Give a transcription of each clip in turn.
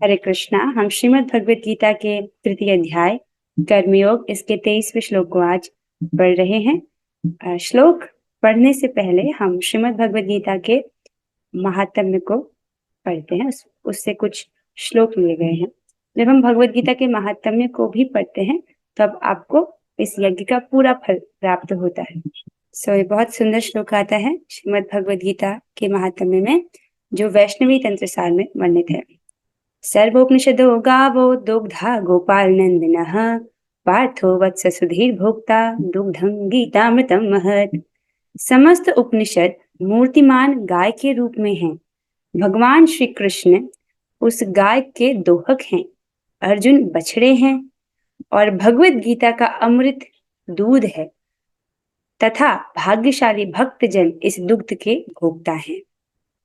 हरे कृष्णा। हम श्रीमद् भगवत गीता के तृतीय अध्याय कर्मयोग इसके 23वें श्लोक को आज पढ़ रहे हैं। श्लोक पढ़ने से पहले हम श्रीमद् भगवत गीता के महात्म्य को पढ़ते हैं। उससे कुछ श्लोक लिए गए हैं। जब हम भगवत गीता के महात्म्य को भी पढ़ते हैं तब आपको इस यज्ञ का पूरा फल प्राप्त होता है। ये बहुत सुंदर श्लोक आता है श्रीमद् भगवत गीता के महात्म्य में, जो वैष्णवी तंत्र सार में वर्णित है। सर्वोपनिषदो गावो दुग्धा गोपाल नंदिनः पार्थो वत्स सुधीर भोक्ता दुग्धं गीतामृतम महत्। समस्त उपनिषद मूर्तिमान गाय के रूप में हैं। भगवान श्री कृष्ण उस गाय के दोहक हैं, अर्जुन बछड़े हैं और भगवत गीता का अमृत दूध है तथा भाग्यशाली भक्तजन इस दुग्ध के भोक्ता हैं।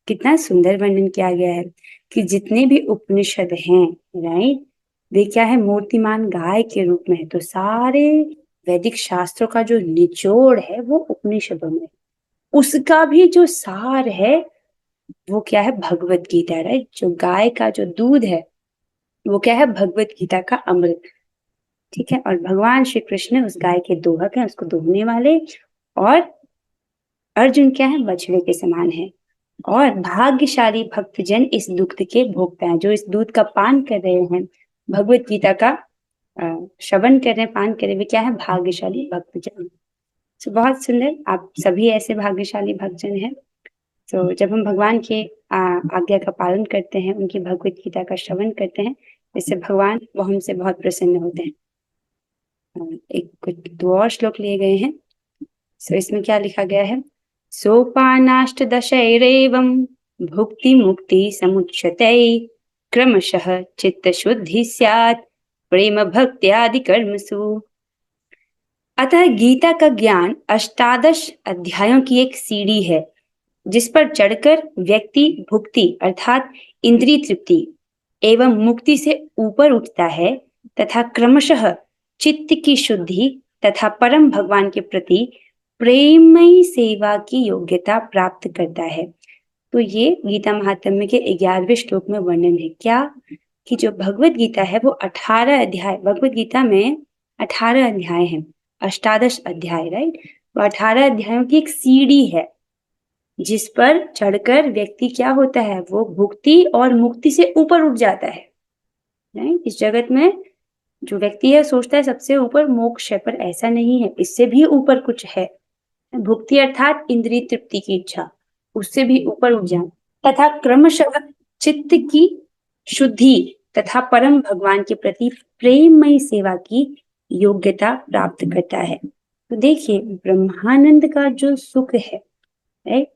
कितना सुंदर वर्णन किया गया है कि जितने भी उपनिषद हैं, राइट, वे क्या है, मूर्तिमान गाय के रूप में है। तो सारे वैदिक शास्त्रों का जो निचोड़ है वो उपनिषदों में, उसका भी जो सार है वो क्या है, भगवत गीता, राइट। जो गाय का जो दूध है वो क्या है, भगवत गीता का अमृत, ठीक है। और भगवान श्री कृष्ण उस गाय के दोहक हैं, उसको दोहने वाले, और अर्जुन क्या है, बछड़े के समान है। और भाग्यशाली भक्तजन इस दुग्ध के भोक्ता हैं, जो इस दूध का पान कर रहे हैं, भगवत गीता का श्रवण कर रहे हैं, पान कर रहे हैं, वे क्या है, भाग्यशाली भक्तजन। तो बहुत सुंदर, आप सभी ऐसे भाग्यशाली भक्तजन हैं। तो जब हम भगवान के आज्ञा का पालन करते हैं, उनकी भगवत गीता का श्रवण करते हैं, इससे भगवान वो हमसे बहुत प्रसन्न होते हैं। एक कुछ दो और श्लोक लिए गए हैं। इसमें क्या लिखा गया है, सोपानाष्टदशैरेवं भुक्ति मुक्ति समुच्यते क्रमशः चित्त शुद्धि स्यात् प्रेम भक्त्यादि कर्मसु। अतः गीता का ज्ञान अष्टादश अध्यायों की एक सीढ़ी है, जिस पर चढ़कर व्यक्ति भुक्ति अर्थात इंद्रिय तृप्ति एवं मुक्ति से ऊपर उठता है तथा क्रमशः चित्त की शुद्धि तथा परम भगवान के प्रति प्रेममयी सेवा की योग्यता प्राप्त करता है। तो ये गीता महात्म्य के 11वें श्लोक में वर्णन है क्या, कि जो भगवत गीता है वो 18 अध्याय, भगवत गीता में 18 अध्याय हैं, अष्टादश अध्याय, राइट। वो 18 अध्यायों की एक सीढ़ी है जिस पर चढ़कर व्यक्ति क्या होता है, वो भुक्ति और मुक्ति से ऊपर उठ जाता है, राइट। इस जगत में जो व्यक्ति है सोचता है सबसे ऊपर मोक्ष है, पर ऐसा नहीं है, इससे भी ऊपर कुछ है। भुक्ति अर्थात इंद्रिय तृप्ति की इच्छा, उससे भी ऊपर उठ जाना, तथा क्रमशः चित्त की शुद्धि तथा परम भगवान के प्रति प्रेममयी सेवा की योग्यता प्राप्त करता है। तो देखिए, ब्रह्मानंद का जो सुख है, राइट,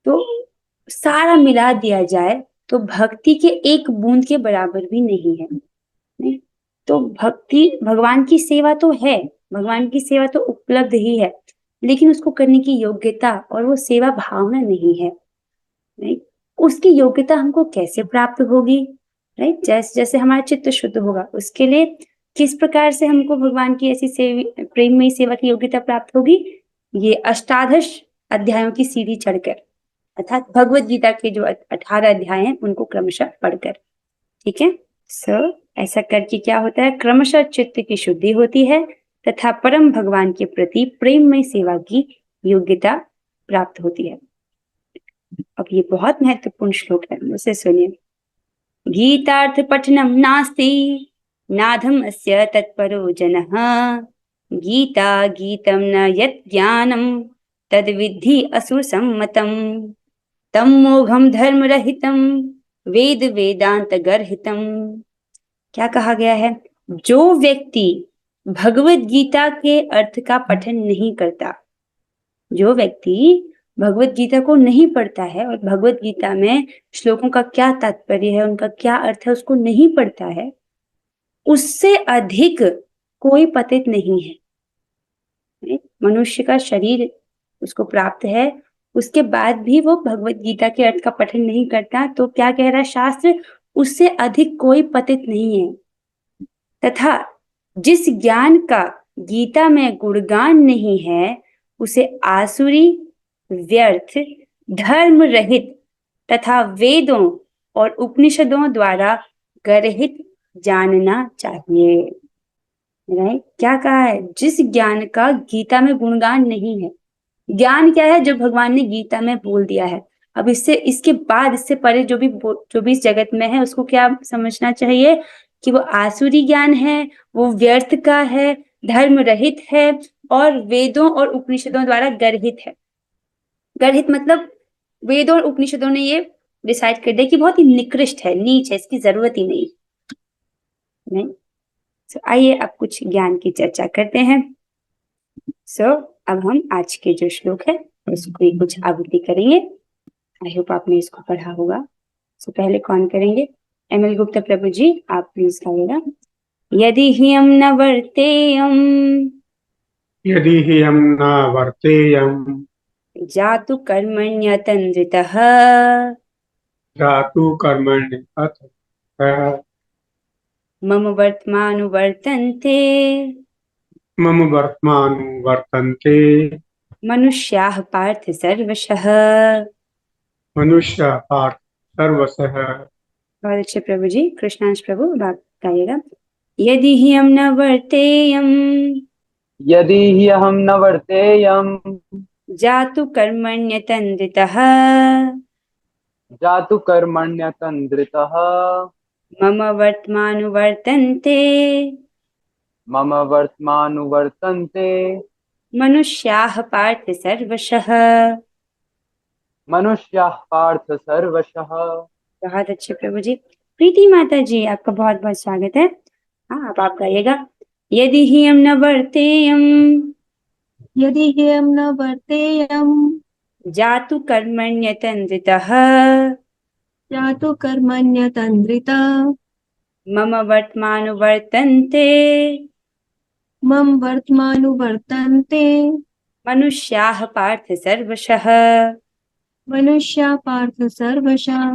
तो सारा मिला दिया जाए तो भक्ति के एक बूंद के बराबर भी नहीं है, नहीं? तो भक्ति, भगवान की सेवा तो है, भगवान की सेवा तो उपलब्ध ही है, लेकिन उसको करने की योग्यता और वो सेवा भावना नहीं है, राइट। उसकी योग्यता हमको कैसे प्राप्त होगी, राइट। जैसे जैसे हमारा चित्त शुद्ध होगा, उसके लिए किस प्रकार से हमको भगवान की ऐसी प्रेममयी सेवा की योग्यता प्राप्त होगी, ये अष्टादश अध्यायों की सीढ़ी चढ़कर, अर्थात भगवत गीता के जो 18 अध्याय हैं उनको क्रमशः पढ़कर, ठीक है। ऐसा करके क्या होता है, क्रमशः चित्त की शुद्धि होती है तथा परम भगवान के प्रति प्रेममय सेवा की योग्यता प्राप्त होती है। अब ये बहुत महत्वपूर्ण श्लोक है, उसे सुनिए। गीतार्थ पठनम नास्ति नाधम अस्य तत्परो जनः गीता गीतम न यत् ज्ञानम तद विद्धि असुर सम्मतम तम मोघम धर्म रहितम वेद वेदांत गर्हितम। क्या कहा गया है, जो व्यक्ति भगवत गीता के अर्थ का पठन नहीं करता, जो व्यक्ति भगवत गीता को नहीं पढ़ता है और भगवत गीता में श्लोकों का क्या तात्पर्य है, उनका क्या अर्थ है, उसको नहीं पढ़ता है, उससे अधिक कोई पतित नहीं है। मनुष्य का शरीर उसको प्राप्त है, उसके बाद भी वो भगवत गीता के अर्थ का पठन नहीं करता, तो क्या कह रहा है शास्त्र, उससे अधिक कोई पतित नहीं है। तथा जिस ज्ञान का गीता में गुणगान नहीं है, उसे आसुरी, व्यर्थ, धर्म रहित तथा वेदों और उपनिषदों द्वारा गर्हित जानना चाहिए। राइट, क्या कहा है? जिस ज्ञान का गीता में गुणगान नहीं है। ज्ञान क्या है? जो भगवान ने गीता में बोल दिया है। अब इसके बाद इससे परे जो भी इस जगत में है, उसको क्या समझना चाहिए कि वो आसुरी ज्ञान है, वो व्यर्थ का है, धर्म रहित है और वेदों और उपनिषदों द्वारा गर्हित है। गर्हित मतलब वेदों और उपनिषदों ने ये डिसाइड कर दिया कि बहुत ही निकृष्ट है, नीच है, इसकी जरूरत ही नहीं। सो आइए अब कुछ ज्ञान की चर्चा करते हैं। अब हम आज के जो श्लोक है उसको कुछ आवृत्ति करेंगे। आई होप आपने इसको पढ़ा होगा। पहले कौन करेंगे? एमएल गुप्ता प्रभु जी, आप प्लीज गाइएगा। यदि ह्यम न वर्तेयम, यदि हि हम न वर्तेयम् जातु कर्मण्यतन्द्रितः, धातु कर्मण्यत मम वर्तमानुवर्तन्ते मम वर्तमानुवर्तन्ते मनुष्याः पार्थ सर्वशः। मनुष्य पार्थ सर्वशः। बहुत अच्छे प्रभु जी। कृष्णांश प्रभु, आप गाइएगा। यदि ह्यम न वर्तेयम, यदि हि अहं न वर्तेयम् जातु कर्मण्यतन्द्रितः, जातु कर्मण्यतन्द्रितः मम वर्तमानुवर्तन्ते मम वर्तमानुवर्तन्ते मनुष्याः पार्थ सर्वशः। मनुष्याः पार्थ सर्वशः। बहुत अच्छे प्रभु जी। प्रीति माता जी, आपका बहुत बहुत स्वागत है। हाँ, अब आप गाइएगा। यदि ह्यम न वर्तेयम, यदि ह्यं न वर्तेयं जातु कर्मण्यतन्द्रितः, जातु कर्मण्यतन्द्रिता मम वर्तमानुवर्तन्ते मम वर्तमानुवर्तन्ते मनुष्याः पार्थ सर्वशः। मनुष्या पार्थ सर्वशः।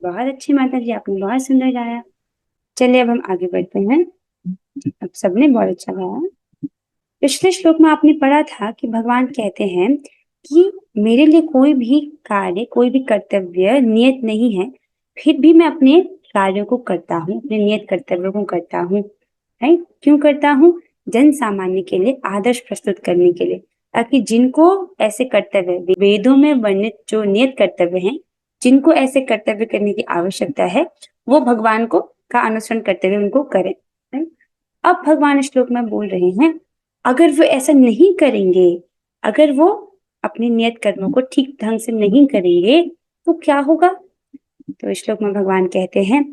बहुत अच्छी माता जी, आपने बहुत सुंदर गाया। चलिए अब हम आगे बढ़ते हैं। अब सबने बहुत अच्छा गाया। पिछले श्लोक में आपने पढ़ा था कि भगवान कहते हैं कि मेरे लिए कोई भी कार्य, कोई भी कर्तव्य नियत नहीं है, फिर भी मैं अपने कार्यों को करता हूँ, अपने नियत कर्तव्यों को करता हूँ। राइट, क्यों करता हूँ? जन सामान्य के लिए आदर्श प्रस्तुत करने के लिए, ताकि जिनको ऐसे कर्तव्य, वेदों में वर्णित जो नियत कर्तव्य हैं, जिनको ऐसे कर्तव्य करने की आवश्यकता है, वो भगवान को का अनुसरण करते हुए उनको करें। अब भगवान इस श्लोक में बोल रहे हैं, अगर वो ऐसा नहीं करेंगे, अगर वो अपने नियत कर्मों को ठीक ढंग से नहीं करेंगे, तो क्या होगा? तो इस श्लोक में भगवान कहते हैं,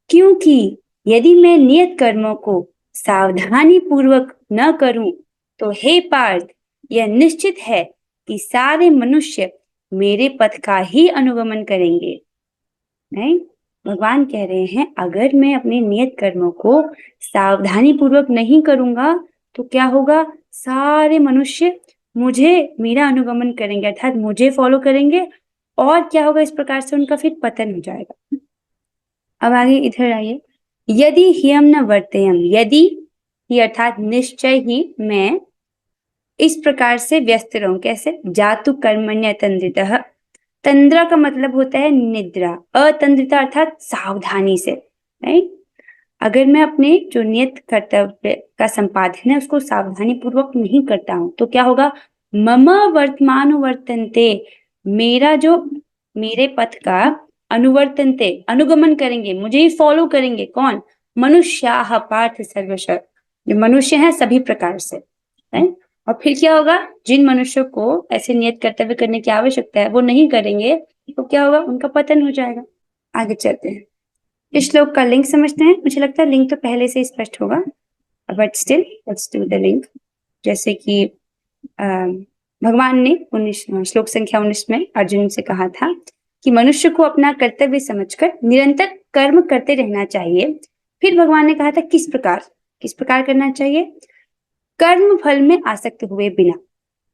क्योंकि यदि मैं नियत कर्मों को सावधानी पूर्वक न करूं, तो हे पार्थ, यह निश्चित है कि सारे मनुष्य मेरे पथ का ही अनुगमन करेंगे। नहीं, भगवान कह रहे हैं, अगर मैं अपने नियत कर्मों को सावधानी पूर्वक नहीं करूंगा, तो क्या होगा? सारे मनुष्य मेरा अनुगमन करेंगे, अर्थात मुझे फॉलो करेंगे, और क्या होगा? इस प्रकार से उनका फिर पतन हो जाएगा। अब आगे इधर आइए। यदि ह्यम न वर्तेयम, यदि ही अर्थात निश्चय ही मैं इस प्रकार से व्यस्त रहूं। कैसे? जातु कर्मण्य तंद्रितः। तंद्रा का मतलब होता है निद्रा, अतंद्रिता अर्थात सावधानी से। राइट, अगर मैं अपने जो नियत कर्तव्य का संपादन है उसको सावधानी पूर्वक नहीं करता हूं, तो क्या होगा? मम वर्तमानुवर्तन्ते, मेरे पथ का अनुवर्तन्ते, अनुगमन करेंगे, मुझे ही फॉलो करेंगे। कौन? मनुष्याः पार्थ सर्वशः, जो मनुष्य हैं सभी प्रकार से। राइट, और फिर क्या होगा? जिन मनुष्यों को ऐसे नियत कर्तव्य करने की आवश्यकता है वो नहीं करेंगे, तो क्या होगा? उनका पतन हो जाएगा। आगे चलते हैं, इस श्लोक का लिंक समझते हैं। मुझे लगता है लिंक तो पहले से स्पष्ट होगा, but still let's do the link. जैसे कि भगवान ने 19 श्लोक संख्या 19 में अर्जुन से कहा था कि मनुष्य को अपना कर्तव्य समझकर निरंतर कर्म करते रहना चाहिए। फिर भगवान ने कहा था किस प्रकार करना चाहिए? कर्म फल में आसक्त हुए बिना।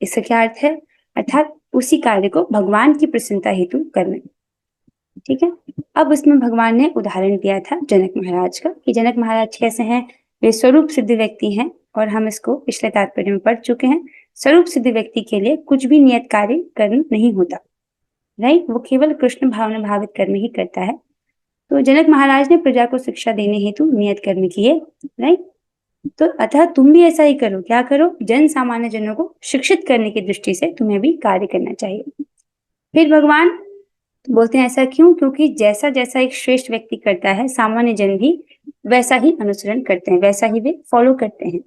इसका क्या अर्थ है? अर्थात उसी कार्य को भगवान की प्रसन्नता हेतु करना। ठीक है, अब उसमें भगवान ने उदाहरण दिया था जनक महाराज का, कि जनक महाराज कैसे हैं? वे स्वरूप सिद्ध व्यक्ति हैं, और हम इसको पिछले तात्पर्य में पढ़ चुके हैं। स्वरूप सिद्ध व्यक्ति के लिए कुछ भी नियत कार्य कर्म नहीं होता। राइट, वो केवल कृष्ण भावना भावित कर्म ही करता है। तो जनक महाराज ने प्रजा को शिक्षा देने हेतु नियत कर्म किए, राइट। तो अतः तुम भी ऐसा ही करो। क्या करो? जन सामान्य जनों को शिक्षित करने की दृष्टि से तुम्हें भी कार्य करना चाहिए। फिर भगवान बोलते हैं ऐसा क्यों? क्योंकि जैसा जैसा एक श्रेष्ठ व्यक्ति करता है, सामान्य जन भी वैसा ही अनुसरण करते हैं, वैसा ही वे फॉलो करते हैं।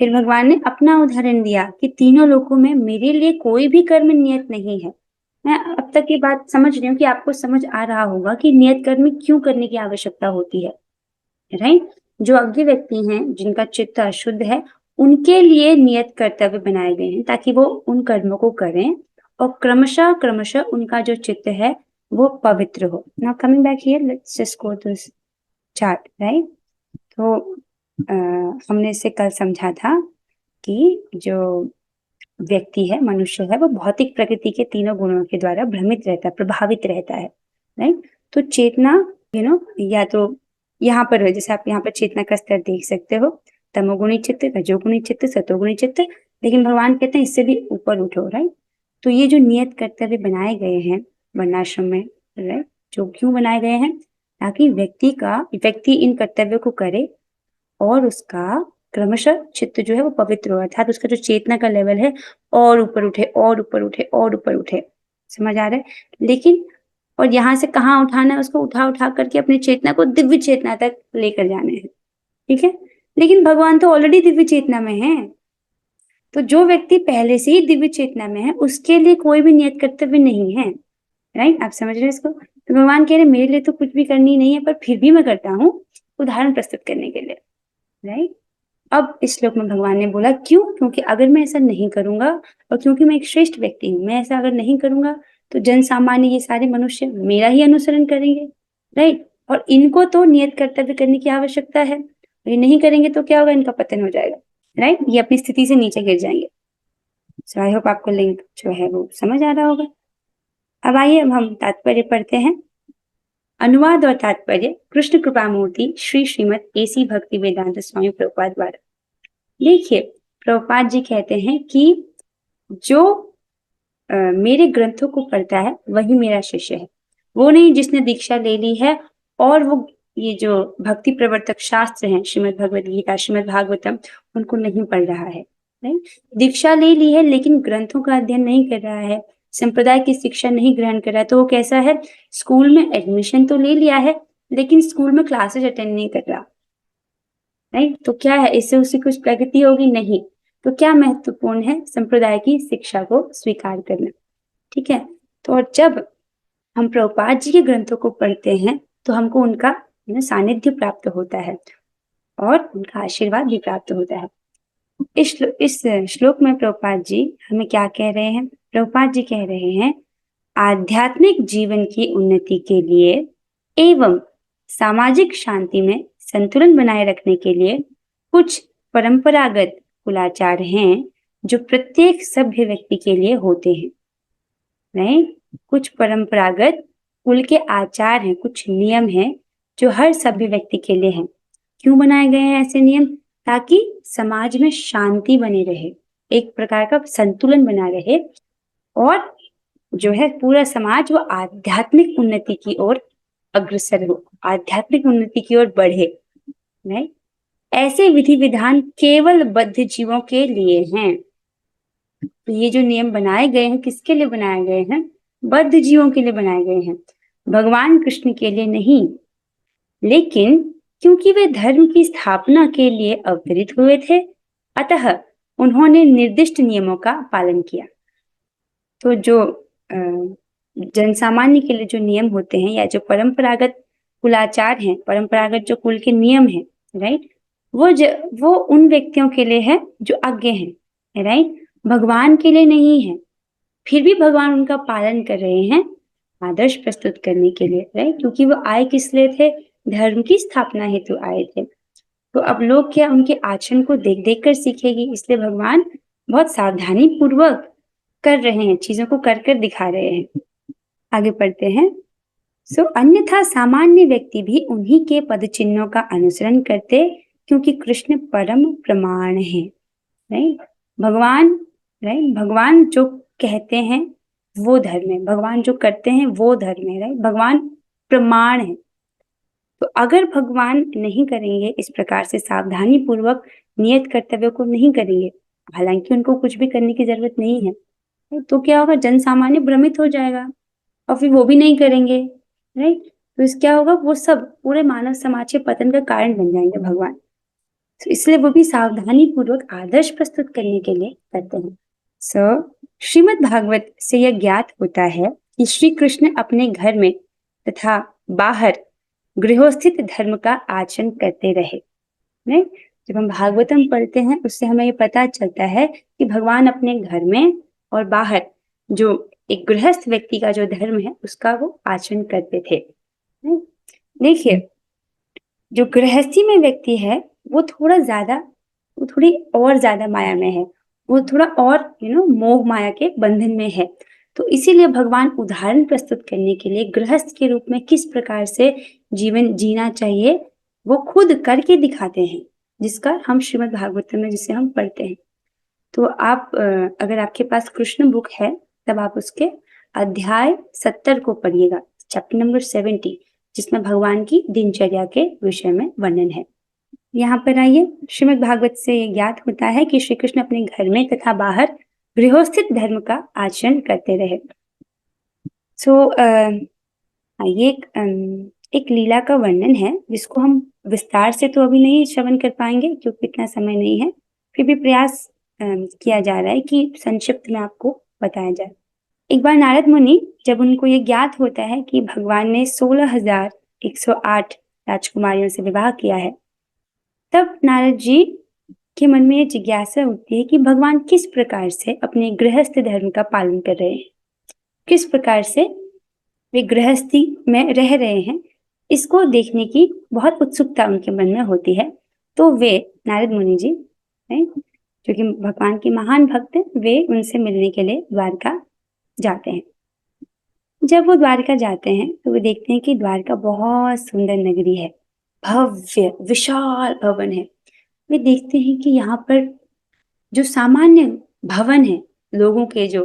फिर भगवान ने अपना उदाहरण दिया कि तीनों लोकों में मेरे लिए कोई भी कर्म नियत नहीं है। मैं अब तक ये बात समझ रही हूँ कि आपको समझ आ रहा होगा कि नियत कर्म क्यों करने की आवश्यकता होती है, राइट। जो अज्ञ व्यक्ति हैं, जिनका चित्त अशुद्ध है, उनके लिए नियत कर्तव्य बनाए गए हैं ताकि वो उन कर्मों को करें और क्रमशः क्रमशः उनका जो चित्त है वो पवित्र हो। Now coming back here, let's just go to this chart, right. तो हमने इसे कल समझा था कि जो व्यक्ति है, मनुष्य है, वो भौतिक प्रकृति के तीनों गुणों के द्वारा भ्रमित रहता है, प्रभावित रहता है, राइट। तो चेतना या तो यहाँ पर है, जैसे आप यहाँ पर चेतना का स्तर देख सकते हो, तमोगुणी चित्त, रजोगुणी चित्त, सतोगुणी चित्त। लेकिन भगवान कहते हैं इससे भी ऊपर उठो, राइट। तो ये जो नियत कर्तव्य बनाए गए हैं वर्णाश्रम में, राइट, जो क्यों बनाए गए हैं? ताकि व्यक्ति इन कर्तव्यों को करे और उसका क्रमशः चित्त जो है वो पवित्र हो, अर्थात उसका जो चेतना का लेवल है और ऊपर उठे और ऊपर उठे और ऊपर उठे। समझ आ रहा है? लेकिन और यहाँ से कहाँ उठाना है? उसको उठा उठा करके अपनी चेतना को दिव्य चेतना तक लेकर जाने हैं, ठीक है। लेकिन भगवान तो ऑलरेडी दिव्य चेतना में है। तो जो व्यक्ति पहले से ही दिव्य चेतना में है, उसके लिए कोई भी नियत कर्तव्य नहीं है, राइट। आप समझ रहे हैं इसको? तो भगवान कह रहे मेरे लिए तो कुछ भी करनी नहीं है, पर फिर भी मैं करता हूँ उदाहरण प्रस्तुत करने के लिए, राइट। अब इस श्लोक में भगवान ने बोला क्यों? क्योंकि अगर मैं ऐसा नहीं करूंगा और क्योंकि मैं एक श्रेष्ठ व्यक्ति हूँ, मैं ऐसा अगर नहीं करूंगा तो जन सामान्य, ये सारे मनुष्य मेरा ही अनुसरण करेंगे, राइट। और इनको तो नियत कर्तव्य करने की आवश्यकता है, ये नहीं करेंगे तो क्या होगा? इनका पतन हो जाएगा, राइट। ये अपनी स्थिति से नीचे गिर जाएंगे। सो आई होप आपको लिंक जो है वो समझ आ रहा होगा। अब आइए, अब हम तात्पर्य पढ़ते हैं। अनुवाद और तात्पर्य कृष्ण कृपा मूर्ति श्री श्रीमद एसी भक्ति वेदांत स्वामी प्रभुपाद द्वारा। देखिए, प्रभुपाद जी कहते हैं कि जो मेरे ग्रंथों को पढ़ता है वही मेरा शिष्य है, वो नहीं जिसने दीक्षा ले ली है और वो ये जो भक्ति प्रवर्तक शास्त्र हैं, श्रीमद् भगवद गीता, श्रीमद् भागवतम, उनको नहीं पढ़ रहा है, राइट। दीक्षा ले ली है लेकिन ग्रंथों का अध्ययन नहीं कर रहा है, संप्रदाय की शिक्षा नहीं ग्रहण कर रहा है, तो वो कैसा है? स्कूल में एडमिशन तो ले लिया है लेकिन स्कूल में क्लासेज अटेंड नहीं कर रहा, राइट। तो क्या है, इससे उसकी कुछ प्रगति होगी? नहीं। तो क्या महत्वपूर्ण है? संप्रदाय की शिक्षा को स्वीकार करना, ठीक है। तो और जब हम प्रभुपाद जी के ग्रंथों को पढ़ते हैं तो हमको उनका सानिध्य प्राप्त होता है और उनका आशीर्वाद भी प्राप्त होता है। इस श्लोक में प्रभुपाद जी हमें क्या कह रहे हैं? प्रभुपाद जी कह रहे हैं आध्यात्मिक जीवन की उन्नति के लिए एवं सामाजिक शांति में संतुलन बनाए रखने के लिए कुछ परंपरागत कुलाचार हैं जो प्रत्येक सभ्य व्यक्ति के लिए होते हैं, राइट। कुछ परंपरागत कुल के आचार हैं, कुछ नियम हैं जो हर सभ्य व्यक्ति के लिए हैं। क्यों बनाए गए हैं ऐसे नियम? ताकि समाज में शांति बनी रहे, एक प्रकार का संतुलन बना रहे और जो है पूरा समाज वो आध्यात्मिक उन्नति की ओर अग्रसर हो, आध्यात्मिक उन्नति की ओर बढ़े, राइट। ऐसे विधि विधान केवल बद्ध जीवों के लिए हैं। तो ये जो नियम बनाए गए हैं किसके लिए बनाए गए हैं? बद्ध जीवों के लिए बनाए गए हैं, भगवान कृष्ण के लिए नहीं। लेकिन क्योंकि वे धर्म की स्थापना के लिए अवतरित हुए थे, अतः उन्होंने निर्दिष्ट नियमों का पालन किया। तो जो जन सामान्य के लिए जो नियम होते हैं या जो परंपरागत कुलाचार हैं, परंपरागत जो कुल के नियम हैं, राइट, वो उन व्यक्तियों के लिए है जो अज्ञ हैं, राइट, भगवान के लिए नहीं है। फिर भी भगवान उनका पालन कर रहे हैं आदर्श प्रस्तुत करने के लिए, राइट, क्योंकि वो आए किस लिए थे? धर्म की स्थापना हेतु आए थे। तो अब लोग क्या उनके आचरण को देख देख कर सीखेगी, इसलिए भगवान बहुत सावधानी पूर्वक कर रहे हैं, चीजों को कर कर दिखा रहे हैं। आगे पढ़ते हैं। अन्यथा सामान्य व्यक्ति भी उन्हीं के पद चिन्हों का अनुसरण करते, क्योंकि कृष्ण परम प्रमाण है, राइट। भगवान जो कहते हैं वो धर्म है, भगवान जो करते हैं वो धर्म है, राइट। भगवान प्रमाण है, तो अगर भगवान नहीं करेंगे इस प्रकार से सावधानी पूर्वक नियत कर्तव्यों को नहीं करेंगे, हालांकि उनको कुछ भी करने की जरूरत नहीं है, तो क्या होगा, जन सामान्य भ्रमित हो जाएगा और फिर वो भी नहीं करेंगे, राइट। तो इस क्या होगा, वो सब पूरे मानव समाज के पतन का कारण बन जाएंगे भगवान। तो इसलिए वो भी सावधानी पूर्वक आदर्श प्रस्तुत करने के लिए करते हैं। श्रीमद् भागवत से यह ज्ञात होता है कि श्री कृष्ण अपने घर में तथा बाहर गृहस्थित धर्म का आचरण करते रहे। नहीं, जब हम भागवतम पढ़ते हैं उससे हमें ये पता चलता है कि भगवान अपने घर में और बाहर जो एक गृहस्थ व्यक्ति का जो धर्म है उसका वो आचरण करते थे। देखिए, जो गृहस्थी में व्यक्ति है वो थोड़ी और ज्यादा माया में है, वो थोड़ा और मोह माया के बंधन में है। तो इसीलिए भगवान उदाहरण प्रस्तुत करने के लिए गृहस्थ के रूप में किस प्रकार से जीवन जीना चाहिए वो खुद करके दिखाते हैं, जिसका हम श्रीमद् भागवतम में जिसे हम पढ़ते हैं। तो आप अगर आपके पास कृष्ण बुक है तब आप उसके अध्याय 70 को पढ़िएगा, चैप्टर नंबर 70, जिसमें भगवान की दिनचर्या के विषय में वर्णन है। यहाँ पर आइए, श्रीमद् भागवत से ये ज्ञात होता है कि श्री कृष्ण अपने घर में तथा बाहर गृहस्थित धर्म का आचरण करते रहे। आइए एक लीला का वर्णन है जिसको हम विस्तार से तो अभी नहीं श्रवण कर पाएंगे क्योंकि इतना समय नहीं है, फिर भी प्रयास किया जा रहा है कि संक्षिप्त में आपको बताया जाए। एक बार नारद मुनि, जब उनको ये ज्ञात होता है कि भगवान ने 16,108 राजकुमारियों से विवाह किया है, तब नारद जी के मन में ये जिज्ञासा उठती है कि भगवान किस प्रकार से अपने गृहस्थ धर्म का पालन कर रहे हैं, किस प्रकार से वे गृहस्थी में रह रहे हैं, इसको देखने की बहुत उत्सुकता उनके मन में होती है। तो वे नारद मुनि जी, जो कि भगवान के महान भक्त हैं, वे उनसे मिलने के लिए द्वारका जाते हैं। जब वो द्वारका जाते हैं तो वो देखते हैं कि द्वारका बहुत सुंदर नगरी है, भव्य विशाल भवन है। वे देखते हैं कि यहाँ पर जो सामान्य भवन है, लोगों के जो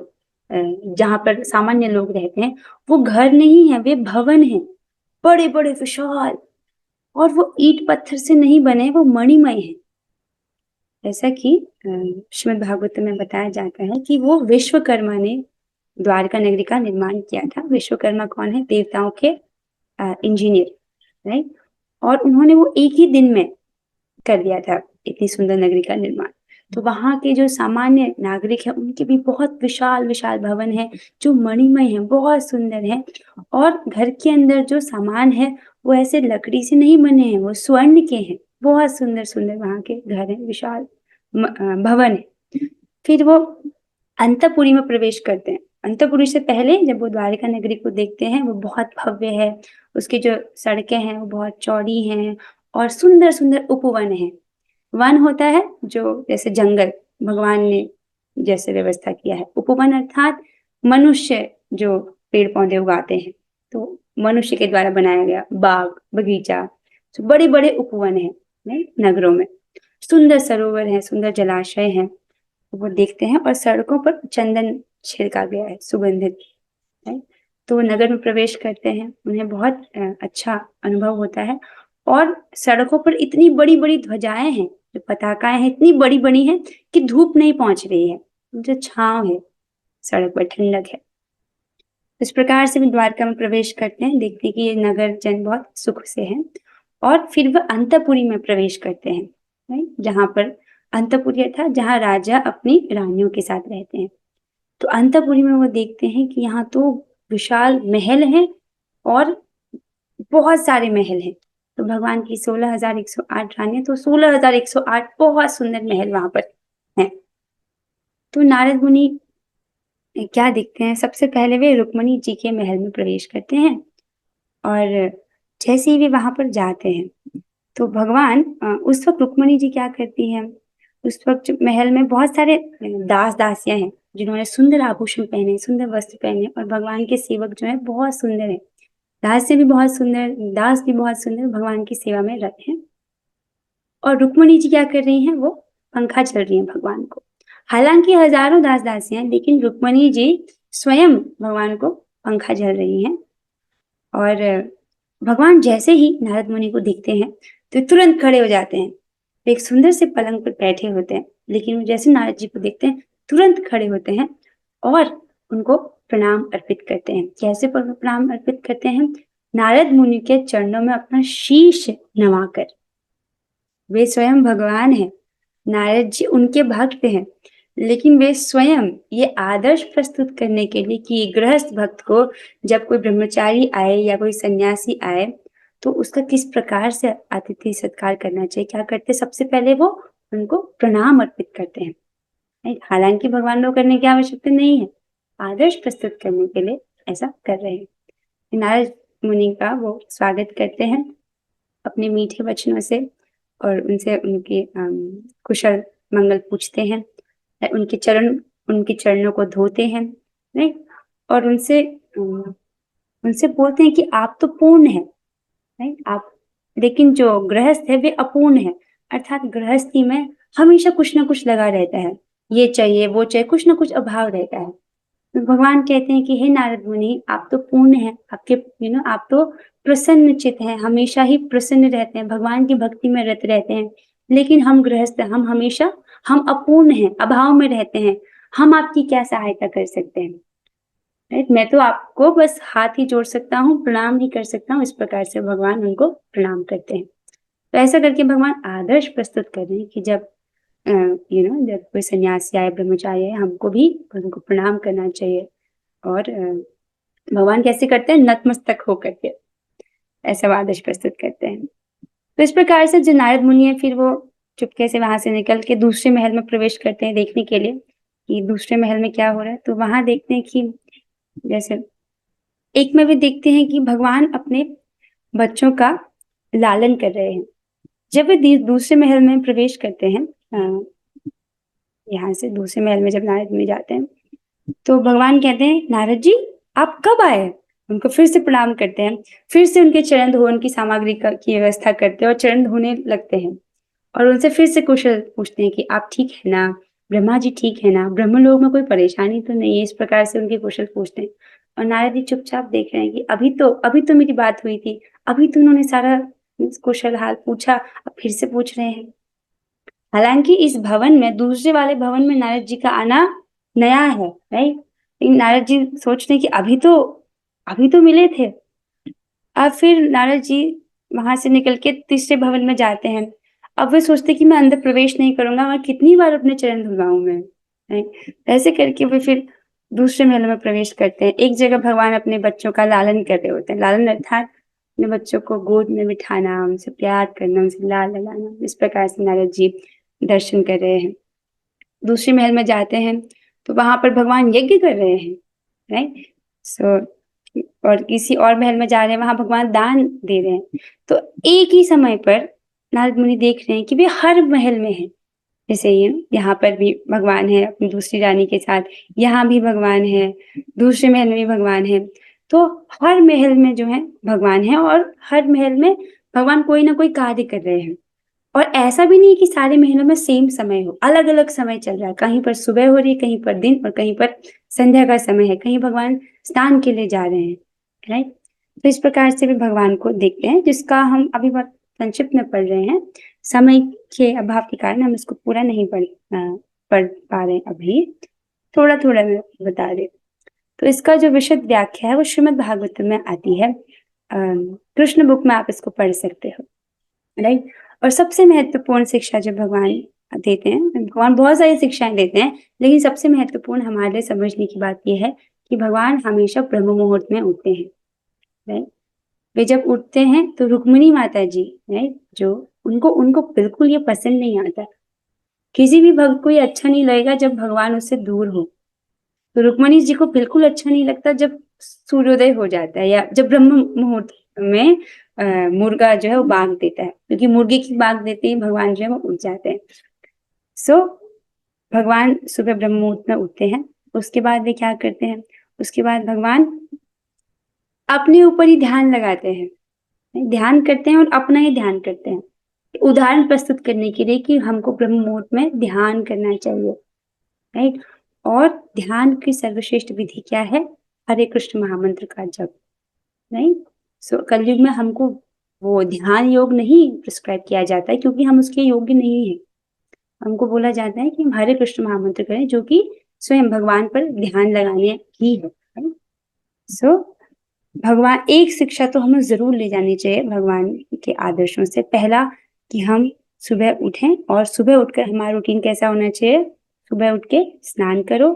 जहाँ पर सामान्य लोग रहते हैं, वो घर नहीं है, वे भवन है, बड़े बड़े विशाल, और वो ईंट पत्थर से नहीं बने, वो मणिमय है। ऐसा कि श्रीमद् भागवत में बताया जाता है कि वो विश्वकर्मा ने द्वारका नगरी का निर्माण किया था। विश्वकर्मा कौन है? देवताओं के इंजीनियर, राइट। और उन्होंने वो एक ही दिन में कर दिया था इतनी सुंदर नगरी का निर्माण। तो वहां के जो सामान्य नागरिक है उनके भी बहुत विशाल विशाल भवन है जो मणिमय है, बहुत सुंदर है। और घर के अंदर जो सामान है वो ऐसे लकड़ी से नहीं बने हैं, वो स्वर्ण के हैं, बहुत सुंदर सुंदर वहां के घर है, विशाल भवन है। फिर वो अंतपुरी में प्रवेश करते हैं। अंतपुरी से पहले जब वो द्वारका नगरी को देखते हैं, वो बहुत भव्य है, उसकी जो सड़कें हैं वो बहुत चौड़ी हैं और सुंदर सुंदर उपवन है। वन होता है जो जैसे जंगल भगवान ने जैसे व्यवस्था किया है, उपवन अर्थात मनुष्य जो पेड़ पौधे उगाते हैं, तो मनुष्य के द्वारा बनाया गया बाग बगीचा, तो बड़े बड़े उपवन है नगरों में, सुंदर सरोवर है, सुंदर जलाशय है, वो देखते हैं। और सड़कों पर चंदन छिड़का गया है, सुगंधित है। तो नगर में प्रवेश करते हैं, उन्हें बहुत अच्छा अनुभव होता है। और सड़कों पर इतनी बड़ी बड़ी ध्वजाएं हैं, जो पताकाएं हैं, इतनी बड़ी बड़ी हैं कि धूप नहीं पहुंच रही है, जो छांव है, सड़क पर ठंडक है। इस प्रकार से भी द्वारका में प्रवेश करते हैं, देखते हैं कि ये नगर जन बहुत सुख से है। और फिर वह अंतपुरी में प्रवेश करते हैं, जहां पर अंतपुरी था, जहां राजा अपनी रानियों के साथ रहते हैं। तो अंतपुरी में वो देखते हैं कि यहाँ तो विशाल महल हैं और बहुत सारे महल हैं। तो भगवान की 16,108 रानियां, तो 16,108 बहुत सुंदर महल वहां पर हैं। तो नारद मुनि क्या देखते हैं, सबसे पहले वे रुक्मणी जी के महल में प्रवेश करते हैं। और जैसे ही वे वहां पर जाते हैं तो भगवान उस वक्त रुक्मणी जी क्या करती हैं, उस वक्त महल में बहुत सारे दास दासियां हैं जिन्होंने सुंदर आभूषण पहने, सुंदर वस्त्र पहने, और भगवान के सेवक जो है बहुत सुंदर है, दास भी बहुत सुंदर, दास भी बहुत सुंदर, भगवान की सेवा में रत हैं। और रुक्मणी जी क्या कर रही हैं, वो पंखा चल रही हैं भगवान को। हालांकि हजारों दास दासियां, लेकिन रुक्मणी जी स्वयं भगवान को पंखा झल रही हैं। और भगवान जैसे ही नारद मुनि को दिखते हैं तो तुरंत खड़े हो जाते हैं। वे एक सुंदर से पलंग पर बैठे होते हैं, लेकिन वो जैसे नारद जी को देखते हैं तुरंत खड़े होते हैं और उनको प्रणाम अर्पित करते हैं। कैसे प्रणाम अर्पित करते हैं? नारद मुनि के चरणों में अपना शीश नवाकर। वे स्वयं भगवान हैं, नारद जी उनके भक्त हैं, लेकिन वे स्वयं ये आदर्श प्रस्तुत करने के लिए कि गृहस्थ भक्त को जब कोई ब्रह्मचारी आए या कोई सन्यासी आए तो उसका किस प्रकार से आतिथ्य सत्कार करना चाहिए, क्या करते? सबसे पहले वो उनको प्रणाम अर्पित करते हैं। हालांकि भगवान लोग करने की आवश्यकता नहीं है, आदर्श प्रस्तुत करने के लिए ऐसा कर रहे हैं। नारद मुनि का वो स्वागत करते हैं अपने मीठे वचनों से और उनसे उनके कुशल मंगल पूछते हैं, उनके चरणों को धोते हैं, नहीं? और उनसे बोलते हैं कि आप तो पूर्ण है, नहीं? आप, लेकिन जो गृहस्थ है वे अपूर्ण है, अर्थात गृहस्थी में हमेशा कुछ ना कुछ लगा रहता है, ये चाहिए वो चाहिए, कुछ ना कुछ अभाव रहता है। तो भगवान कहते हैं कि हे नारद मुनि, आप तो पूर्ण है, आपके आप तो प्रसन्न चित्त हैं, हमेशा ही प्रसन्न रहते हैं, भगवान की भक्ति में रत रहते हैं, लेकिन हम गृहस्थ, हम हमेशा हम अपूर्ण हैं, अभाव में रहते हैं, हम आपकी क्या सहायता कर सकते हैं? राइट? मैं तो आपको बस हाथ ही जोड़ सकता हूँ, प्रणाम ही कर सकता हूँ। इस प्रकार से भगवान उनको प्रणाम करते हैं। तो ऐसा करके भगवान आदर्श प्रस्तुत कर रहे हैं कि जब जब कोई सन्यासी आए, ब्रह्मचारी आए, हमको भी उनको प्रणाम करना चाहिए। और भगवान कैसे करते हैं? नतमस्तक होकर के ऐसा आदर्श प्रस्तुत करते हैं। तो इस प्रकार से जो नारद मुनि है, फिर वो चुपके से वहां से निकल के दूसरे महल में प्रवेश करते हैं देखने के लिए कि दूसरे महल में क्या हो रहा है। तो वहां देखते हैं कि जैसे एक में भी देखते हैं कि भगवान अपने बच्चों का लालन कर रहे हैं। जब वे दूसरे महल में प्रवेश करते हैं, यहाँ से दूसरे महल में जब नारद मुनि जाते हैं तो भगवान कहते हैं, नारद जी आप कब आए? उनको फिर से प्रणाम करते हैं, फिर से उनके चरण धोने की सामग्री की व्यवस्था करते हैं और चरण धोने लगते हैं और उनसे फिर से कुशल पूछते हैं कि आप ठीक है ना, ब्रह्मा जी ठीक है ना, ब्रह्मलोक में कोई परेशानी तो नहीं है? इस प्रकार से उनके कुशल पूछते हैं। और नारद जी चुपचाप देख रहे हैं कि अभी तो मेरी बात हुई थी, अभी तो उन्होंने सारा कुशल हाल पूछा, अब फिर से पूछ रहे हैं। हालांकि इस भवन में, दूसरे वाले भवन में नारद जी का आना नया है, राइट? नारद जी सोच रहे हैं कि अभी तो मिले थे। अब फिर नारद जी वहां से निकल के तीसरे भवन में जाते हैं। अब वे सोचते कि मैं अंदर प्रवेश नहीं करूंगा, मैं कितनी बार अपने चरण धुलवाऊं मैं, right? ऐसे करके वे फिर दूसरे महल में प्रवेश करते हैं। एक जगह भगवान अपने बच्चों का लालन कर रहे होते हैं। लालन अर्थात अपने बच्चों को गोद में बिठाना, उनसे प्यार करना, उनसे लाल लगाना। इस प्रकार से नारद जी दर्शन कर रहे हैं। दूसरे महल में जाते हैं तो वहां पर भगवान यज्ञ कर रहे हैं, राइट? सो और किसी और महल में जा रहे हैं, वहां भगवान दान दे रहे हैं। तो एक ही समय पर नारद मुनि देख रहे हैं कि वे हर महल में हैं। जैसे यहाँ पर भी भगवान है अपनी दूसरी रानी के साथ, यहाँ भी भगवान है, दूसरे महल में भी भगवान है। तो हर महल में जो है भगवान है और हर महल में भगवान कोई ना कोई कार्य कर रहे हैं। और ऐसा भी नहीं कि सारे महलों में सेम समय हो, अलग अलग समय चल रहा है। कहीं पर सुबह हो रही है, कहीं पर दिन, और कहीं पर संध्या का समय है, कहीं भगवान स्नान के लिए जा रहे हैं, राइट? तो इस प्रकार से भी भगवान को देखते हैं, जिसका हम अभी बहुत संक्षिप्त में पढ़ रहे हैं। समय के अभाव के कारण हम इसको पूरा नहीं पढ़ पा रहे अभी, थोड़ा थोड़ा मैं बता रही। तो इसका जो विशद व्याख्या है वो श्रीमद् भागवतम में आती है, कृष्ण बुक में आप इसको पढ़ सकते हो, राइट? और सबसे महत्वपूर्ण शिक्षा जो भगवान देते हैं, भगवान बहुत सारी शिक्षाएं देते हैं, लेकिन सबसे महत्वपूर्ण हमारे लिए समझने की बात यह है कि भगवान हमेशा ब्रह्म मुहूर्त में उठते हैं, राइट? वे जब उठते हैं तो रुक्मिणी माता जी, राइट, जो उनको बिल्कुल ये पसंद नहीं आता। किसी भी भक्त को ये अच्छा नहीं लगेगा जब भगवान उससे दूर हो। तो रुक्मिणी जी को बिल्कुल अच्छा नहीं लगता जब सूर्योदय हो जाता है या जब ब्रह्म मुहूर्त में मुर्गा जो है वो बांग देता है, क्योंकि मुर्गे की बांग देते ही भगवान जो है वो उठ जाते हैं। सो भगवान सुबह ब्रह्म मुहूर्त में उठते हैं। उसके बाद वे क्या करते हैं? उसके बाद भगवान अपने ऊपर ही ध्यान लगाते हैं, ध्यान करते हैं और अपना ही ध्यान करते हैं, उदाहरण प्रस्तुत करने के लिए कि हमको ब्रह्म मुहूर्त में ध्यान करना चाहिए, राइट? और ध्यान की सर्वश्रेष्ठ विधि क्या है? हरे कृष्ण महामंत्र का जप, राइट? सो कलयुग में हमको वो ध्यान योग नहीं प्रिस्क्राइब किया जाता है, क्योंकि हम उसके योग्य नहीं है। हमको बोला जाता है कि हम हरे कृष्ण महामंत्र करें, जो कि स्वयं भगवान पर ध्यान लगाने की है। सो भगवान, एक शिक्षा तो हमें जरूर ले जानी चाहिए भगवान के आदर्शों से। पहला कि हम सुबह उठें, और सुबह उठकर हमारा रूटीन कैसा होना चाहिए? सुबह उठ के स्नान करो,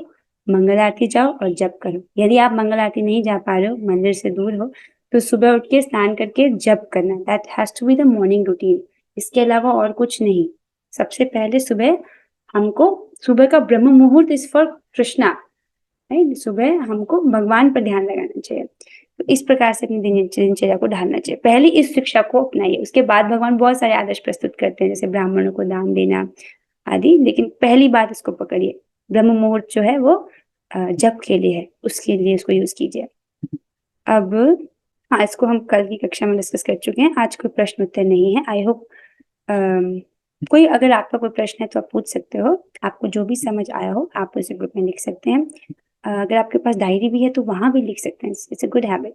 मंगल आरती जाओ और जप करो। यदि आप मंगल आरती नहीं जा पा रहे हो, मंदिर से दूर हो, तो सुबह उठ के स्नान करके जप करना। That has to be the morning routine. इसके अलावा और कुछ नहीं। सबसे पहले सुबह हमको, सुबह का ब्रह्म मुहूर्त इज फॉर कृष्णा, राइट? सुबह हमको भगवान पर ध्यान लगाना चाहिए। तो इस प्रकार से अपनी दिनचर्या को ढालना चाहिए। पहले इस शिक्षा को अपनाइए। उसके बाद भगवान बहुत सारे आदर्श प्रस्तुत करते हैं, जैसे ब्राह्मणों को दान देना आदि, लेकिन पहली बात इसको पकड़िए। ब्रह्म मुहूर्त जो है वो जप के लिए है, उसके लिए इसको यूज कीजिए। अब हाँ, इसको हम कल की कक्षा में डिस्कस कर चुके हैं। आज कोई प्रश्न उत्तर नहीं है। आई होप कोई, अगर आपका कोई प्रश्न है तो आप पूछ सकते हो। आपको जो भी समझ आया हो आप उसे ग्रुप में लिख सकते हैं। अगर आपके पास डायरी भी है तो वहां भी लिख सकते हैं। It's a good habit.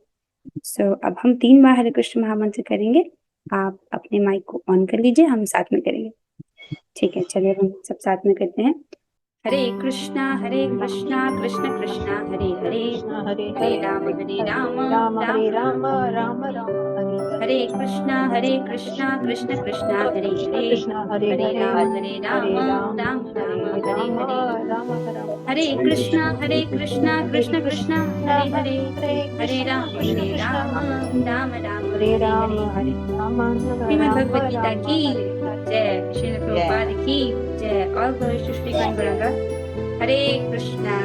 So अब हम 3 बार हरे कृष्ण महामंत्र करेंगे। आप अपने माइक को ऑन कर लीजिए, हम साथ में करेंगे। ठीक है, चलिए हम सब साथ में करते हैं। हरे कृष्णा कृष्ण कृष्णा हरे हरे, हरे हरे राम राम हरे राम राम राम हरे कृष्णा कृष्ण कृष्णा हरे हरे, कृष्ण हरे हरे हरे राम हरे राम राम राम हरे हरे राम हरे। राम राम हरे कृष्णा कृष्ण कृष्णा हरे हरे, हरे राम राम राम हरे राम हरे। हरे राम श्रीमद् भगवद गीता की जय, श्रील प्रभुपाद की जय। और वरिष्ठ श्री गण हरे कृष्णा।